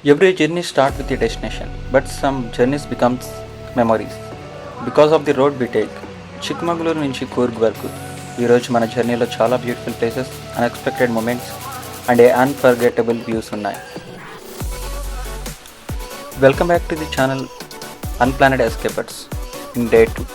Every journey starts with a destination, but some journeys becomes memories. Because of the road we take, Chikmagalur నుంచి కూర్గ్ వరకు ఈరోజు మన జర్నీలో చాలా beautiful places, unexpected moments and a unforgettable views ఉన్నాయి. Welcome back to the channel unplanned escapers in day 2.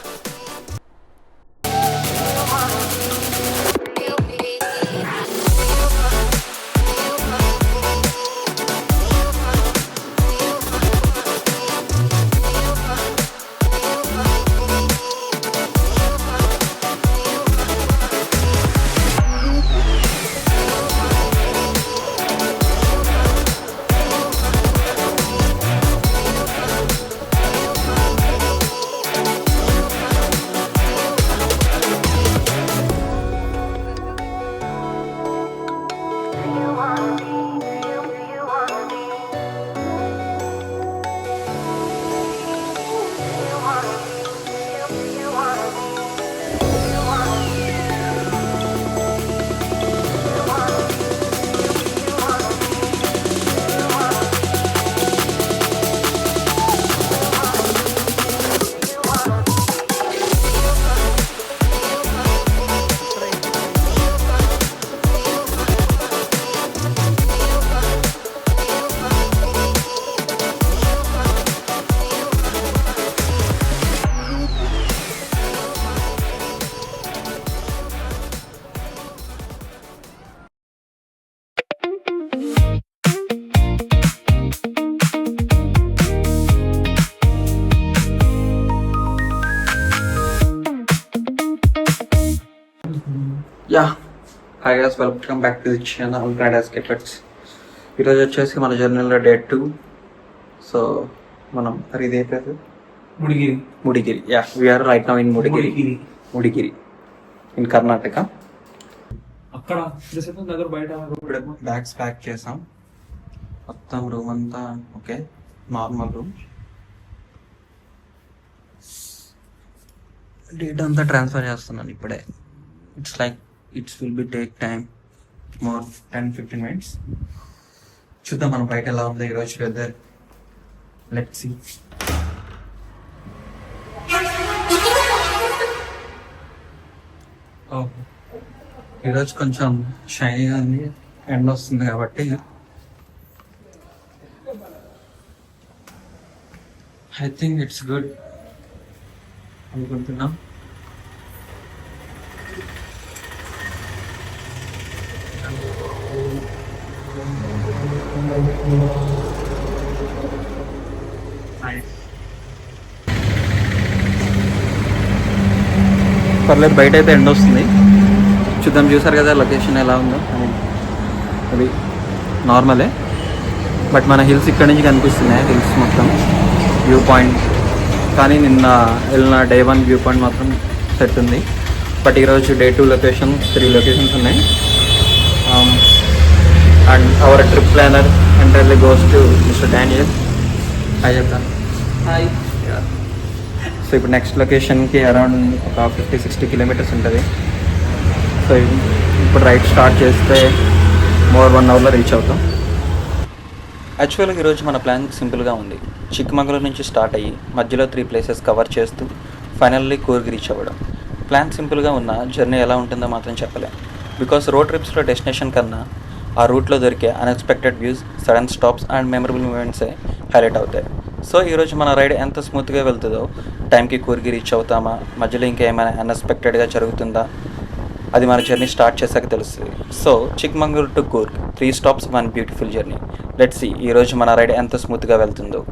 Yeah hi guys, welcome back to the channel unplanned escapers. ఈరోజు వచ్చేసి మన జర్నీలో డే 2. సో మనం మరి ఇదే place Mudigiri. Yeah, we are right now in Mudigiri in Karnataka. అక్కడ దగ్గర బయట బ్యాగ్స్ ప్యాక్ చేసాం. మొత్తం రూమ్ అంతా ఓకే, నార్మల్ రూమ్. డేటా అంతా ట్రాన్స్ఫర్ చేస్తున్నాను ఇప్పుడే. It's like it's will be take time more 10-15 minutes. చూద్దాం మనం బయట ఎలా ఉంది ఈరోజు వెదర్. Let's see. ఈరోజు కొంచెం షైనీగా ఉంది, ఎండ వస్తుంది కాబట్టి ఐ థింక్ ఇట్స్ గుడ్ అనుకుంటున్నాం. పర్లేదు, బయట అయితే ఎండ వస్తుంది. చూద్దాం. చూసారు కదా లొకేషన్ ఎలా ఉందో. అది నార్మలే, బట్ మన హిల్స్ ఇక్కడ నుంచి కనిపిస్తున్నాయి. హిల్స్ మొత్తం వ్యూ పాయింట్. కానీ నిన్న వెళ్ళిన డే 1 వ్యూ పాయింట్ మాత్రం సెట్ ఉంది. బట్ ఈరోజు డే 2 లొకేషన్స్, 3 లొకేషన్స్ ఉన్నాయి. And our trip planner entirely goes to mister Daniel. Hi చెప్తాను. హాయ్. సో ఇప్పుడు నెక్స్ట్ లొకేషన్కి అరౌండ్ ఒక 50-60 కిలోమీటర్స్ ఉంటుంది. సో ఇప్పుడు రైడ్ స్టార్ట్ చేస్తే మోర్ 1 అవర్లో రీచ్ అవుతాం. యాక్చువల్గా ఈరోజు మన ప్లాన్ సింపుల్గా ఉంది. చిక్మగళూరు నుంచి స్టార్ట్ అయ్యి మధ్యలో 3 ప్లేసెస్ కవర్ చేస్తూ ఫైనల్లీ కూర్గ్ రీచ్ అవ్వడం. ప్లాన్ సింపుల్గా ఉన్న జర్నీ ఎలా ఉంటుందో మాత్రం చెప్పలేం. బికాస్ రోడ్ ట్రిప్స్లో డెస్టినేషన్ కన్నా ఆ రూట్లో దొరికే unexpected views, sudden stops and memorable మూమెంట్సే హైలైట్ అవుతాయి. సో ఈరోజు మన రైడ్ ఎంత స్మూత్గా వెళ్తుందో, టైంకి కూర్గి రీచ్ అవుతామా, మధ్యలో ఇంకా ఏమైనా అన్ఎక్స్పెక్టెడ్గా జరుగుతుందా, అది మన జర్నీ స్టార్ట్ చేశాక తెలుస్తుంది. So Chikmagalur to Coorg 3 stops 1 beautiful journey. Let's see ఈరోజు మన రైడ్ ఎంత స్మూత్గా వెళ్తుందో.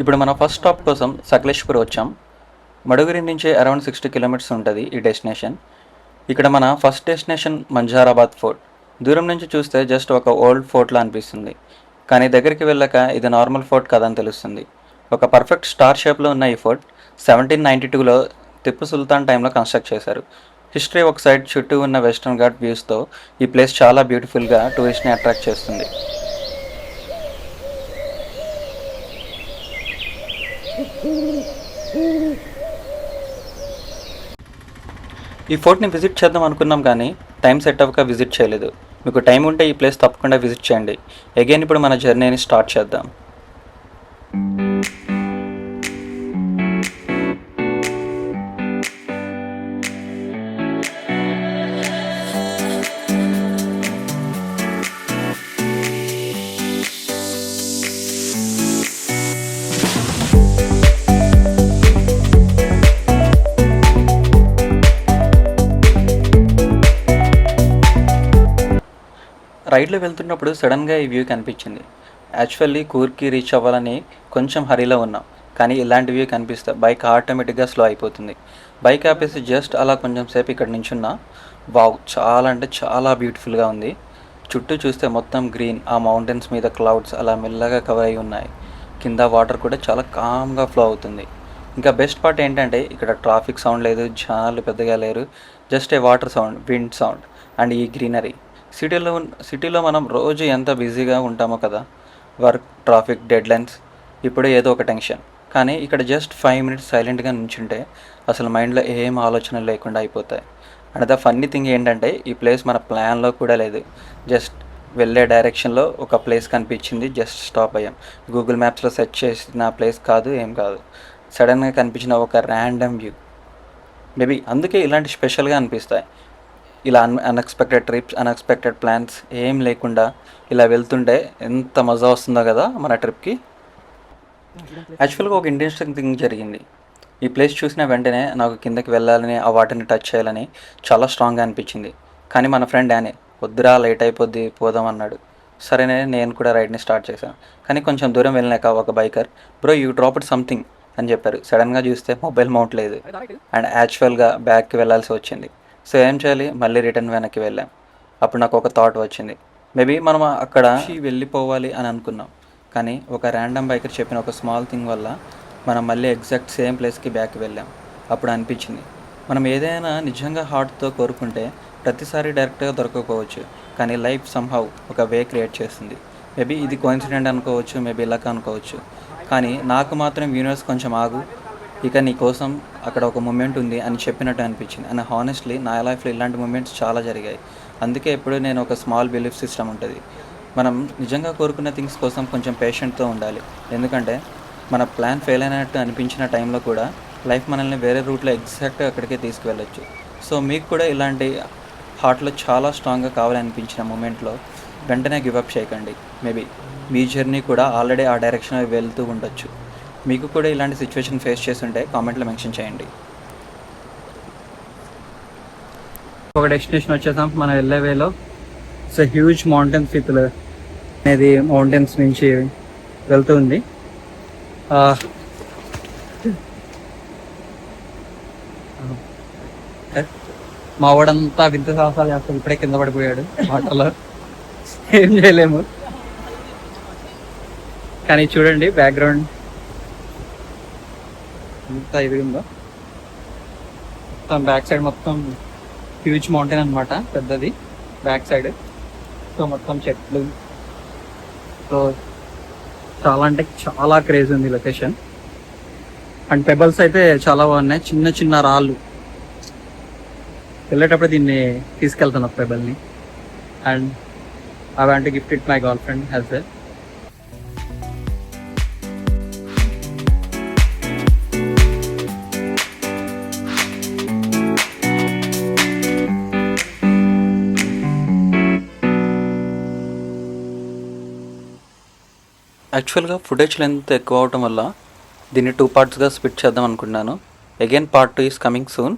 ఇప్పుడు మన ఫస్ట్ స్టాప్ కోసం సకలేష్పూర్ వచ్చాం. మడుగురి నుంచి అరౌండ్ 60 కిలోమీటర్స్ ఉంటుంది ఈ డెస్టినేషన్. ఇక్కడ మన ఫస్ట్ డెస్టినేషన్ మంజారాబాద్ ఫోర్ట్. దూరం నుంచి చూస్తే జస్ట్ ఒక ఓల్డ్ ఫోర్ట్లా అనిపిస్తుంది, కానీ దగ్గరికి వెళ్ళాక ఇది నార్మల్ ఫోర్ట్ కాదని తెలుస్తుంది. ఒక పర్ఫెక్ట్ స్టార్ షేప్లో ఉన్న ఈ ఫోర్ట్ 1792లో టిప్పు సుల్తాన్ టైంలో కన్స్ట్రక్ట్ చేశారు. హిస్టరీ ఒక సైడ్, చుట్టూ ఉన్న వెస్టర్న్ ఘాట్ వ్యూస్తో ఈ ప్లేస్ చాలా బ్యూటిఫుల్గా టూరిస్ట్ని అట్రాక్ట్ చేస్తుంది. ఈ ఫోర్ట్ని విజిట్ చేద్దాం అనుకున్నాం, కానీ టైం సెట్ అవ్వక విజిట్ చేయలేదు. మీకు టైం ఉంటే ఈ ప్లేస్ తప్పకుండా విజిట్ చేయండి. అగైన్ ఇప్పుడు మన జర్నీని స్టార్ట్ చేద్దాం. రైడ్లో వెళ్తున్నప్పుడు సడన్గా ఈ వ్యూ కనిపించింది. యాక్చువల్లీ కూర్కి రీచ్ అవ్వాలని కొంచెం హరీలో ఉన్నాం, కానీ ఇలాంటి వ్యూ కనిపిస్తే బైక్ ఆటోమేటిక్గా స్లో అయిపోతుంది. బైక్ ఆపేసి జస్ట్ అలా కొంచెం సేపు ఇక్కడ నించున్నా. వావ్, చాలా అంటే చాలా బ్యూటిఫుల్గా ఉంది. చుట్టూ చూస్తే మొత్తం గ్రీన్, ఆ మౌంటైన్స్ మీద క్లౌడ్స్ అలా మెల్లగా కవర్ అయి ఉన్నాయి. కింద వాటర్ కూడా చాలా కామ్గా ఫ్లో అవుతుంది. ఇంకా బెస్ట్ పార్ట్ ఏంటంటే ఇక్కడ ట్రాఫిక్ సౌండ్ లేదు, జనాలు పెద్దగా లేరు, just a water sound, wind sound and ఈ గ్రీనరీ. సిటీలో మనం రోజు ఎంత బిజీగా ఉంటామో కదా, వర్క్, ట్రాఫిక్, డెడ్లైన్స్, ఇప్పుడు ఏదో ఒక టెన్షన్. కానీ ఇక్కడ జస్ట్ 5 మినిట్స్ సైలెంట్గా నుంచుంటే అసలు మైండ్లో ఏం ఆలోచనలు లేకుండా అయిపోతాయి. అండ్ ద ఫన్నీ థింగ్ ఏంటంటే ఈ ప్లేస్ మన ప్లాన్లో కూడా లేదు. జస్ట్ వెళ్ళే డైరెక్షన్లో ఒక ప్లేస్ కనిపించింది, జస్ట్ స్టాప్ అయ్యాం. గూగుల్ మ్యాప్స్లో సెర్చ్ చేసిన ప్లేస్ కాదు, ఏం కాదు, సడన్గా కనిపించిన ఒక ర్యాండమ్ వ్యూ. మేబీ అందుకే ఇలాంటి స్పెషల్గా అనిపిస్తాయి. ఇలా అన్ఎక్స్పెక్టెడ్ ట్రిప్స్, అన్ఎక్స్పెక్టెడ్ ప్లాన్స్ ఏం లేకుండా ఇలా వెళ్తుంటే ఎంత మజా వస్తుందో కదా మన ట్రిప్కి. యాక్చువల్గా ఒక ఇంట్రెస్టింగ్ థింగ్ జరిగింది. ఈ ప్లేస్ చూసిన వెంటనే నాకు కిందకి వెళ్ళాలని, ఆ వాటర్ని టచ్ చేయాలని చాలా స్ట్రాంగ్గా అనిపించింది. కానీ మన ఫ్రెండ్ డానే వద్దురా, లేట్ అయిపోద్ది, పోదాం అన్నాడు. సరేనే, నేను కూడా రైడ్ని స్టార్ట్ చేశాను. కానీ కొంచెం దూరం వెళ్ళినాక ఒక biker, bro you dropped something అని చెప్పారు. సడన్గా చూస్తే మొబైల్ మౌంట్ లేదు అండ్ యాక్చువల్గా బ్యాక్కి వెళ్ళాల్సి వచ్చింది. సో ఏం చేయాలి, మళ్ళీ రిటర్న్ వెనక్కి వెళ్ళాం. అప్పుడు నాకు ఒక థాట్ వచ్చింది, మేబీ మనం అక్కడ వెళ్ళిపోవాలి అని అనుకున్నాం, కానీ ఒక ర్యాండమ్ బైకర్ చెప్పిన ఒక స్మాల్ థింగ్ వల్ల మనం మళ్ళీ ఎగ్జాక్ట్ సేమ్ ప్లేస్కి బ్యాక్ వెళ్ళాం. అప్పుడు అనిపించింది, మనం ఏదైనా నిజంగా హార్ట్తో కోరుకుంటే ప్రతిసారి డైరెక్ట్గా దొరకకపోవచ్చు, కానీ లైఫ్ సమ్హౌ ఒక వే క్రియేట్ చేస్తుంది. మేబీ ఇది కోఇన్సిడెంట్ అనుకోవచ్చు, మేబీ లక్ అనుకోవచ్చు, కానీ నాకు మాత్రం యూనివర్స్ కొంచెం ఆగు, ఇక నీ కోసం అక్కడ ఒక మూమెంట్ ఉంది అని చెప్పినట్టు అనిపించింది. అండ్ హానెస్ట్లీ నా లైఫ్లో ఇలాంటి మూమెంట్స్ చాలా జరిగాయి. అందుకే ఎప్పుడు నేను ఒక స్మాల్ బిలీఫ్ సిస్టమ్ ఉంటుంది. మనం నిజంగా కోరుకున్న థింగ్స్ కోసం కొంచెం పేషెంట్తో ఉండాలి. ఎందుకంటే మన ప్లాన్ ఫెయిల్ అయినట్టు అనిపించిన టైంలో కూడా లైఫ్ మనల్ని వేరే రూట్లో ఎగ్జాక్ట్గా అక్కడికే తీసుకువెళ్ళొచ్చు. సో మీకు కూడా ఇలాంటి హార్ట్లో చాలా స్ట్రాంగ్గా కావాలనిపించిన మూమెంట్లో వెంటనే గివప్ చేయకండి. మేబీ మీ జర్నీ కూడా ఆల్రెడీ ఆ డైరెక్షన్లో వెళ్తూ ఉండొచ్చు. మీకు కూడా ఇలాంటి సిచ్యువేషన్ ఫేస్ చేస్తుంటే కామెంట్లో మెన్షన్ చేయండి. ఒక డెస్టినేషన్ వచ్చేసాం మనం వెళ్ళే వేలో. ఇట్స్ హ్యూజ్ మౌంటైన్స్ పీపుల్ అనేది మౌంటైన్స్ నుంచి వెళ్తుంది. మా వాడంతా వింత సాహసాలు చేస్తాడు, ఇప్పుడే కింద పడిపోయాడు వాటర్లో, ఏం చేయలేము. కానీ చూడండి బ్యాక్గ్రౌండ్ ఎంత ఇది ఉందో. మొత్తం బ్యాక్ సైడ్ మొత్తం హ్యూజ్ మౌంటైన్ అనమాట, పెద్దది బ్యాక్ సైడ్. సో మొత్తం చెట్లు, సో చాలా అంటే చాలా క్రేజ్ ఉంది లొకేషన్. అండ్ పెబల్స్ అయితే చాలా బాగున్నాయి, చిన్న చిన్న రాళ్ళు. వెళ్ళేటప్పుడు దీన్ని తీసుకెళ్తాను పెబల్ని. And I want to gift it my girlfriend as well. యాక్చువల్గా ఫుటేజ్ లెంత్ ఎక్కువ అవటం వల్ల దీన్ని 2 పార్ట్స్గా స్ప్లిట్ చేద్దాం అనుకున్నాను. Again part 2 is coming soon.